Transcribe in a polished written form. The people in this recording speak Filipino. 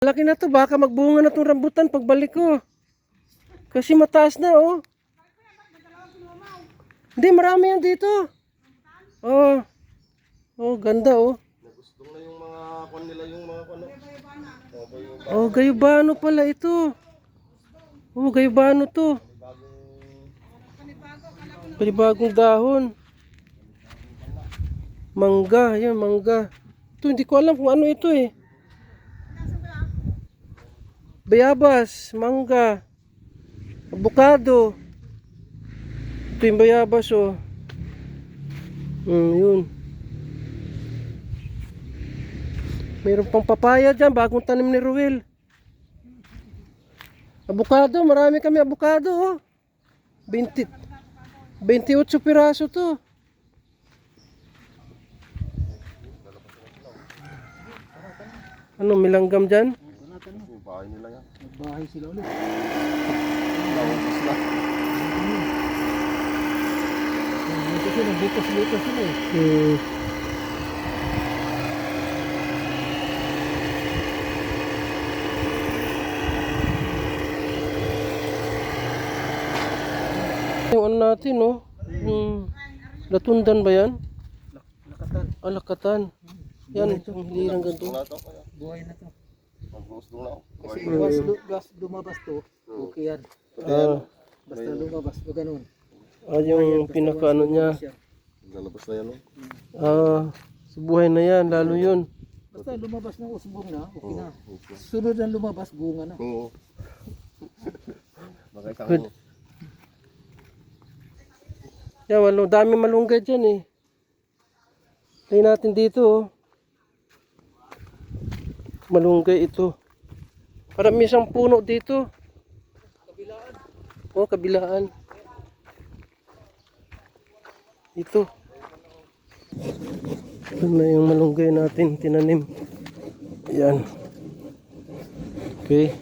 Laki na to, baka magbunga na tong rambutan pagbalik ko. Kasi mataas na, oh. Hindi, marami yan dito. Oh. Oh, ganda, oh. Nagustong na yung mga kwan nila, yung mga kwan. Oh, gayubano pala ito. Oh, gayubano to. Panibagong dahon. Mangga, yan, mangga. Ito, hindi ko alam kung ano ito eh. Bayabas, mangga, avocado. Ito yung bayabas, oh. Yun. Mayroon pang papaya dyan, bagong tanim ni Ruel. Avocado, marami kami avocado, oh. 28 piraso to. Ano, milanggam dyan? Bahay nila yan. Bahay sila ulit. Lawas na. Kasi nagbukas-bukas sila eh. Yung ano natin, no? Latundan ba yan? Lakatan. Ah, lakatan. Yan, ang hilirang ganito. Gusto na to. Kaya. Buhay na to. Magustong na ako. Kasi once lumabas to, okay yan. Basta lumabas to ganun. Ah, yung pinaka ano niya. Lalabas na yan, no? Ah, sa buhay na yan, lalo yun. Basta lumabas na usbong na, okay na. Sunod na lumabas, bunga na. Oo. Baka isang Good. Yan, dami malunggay dyan eh. Tayo natin dito, oh. Malunggay ito. Parang may isang puno dito. Kabilaan. Oh, kabilaan. Ito. Ito na yung malunggay natin tinanim. Ayan. Okay.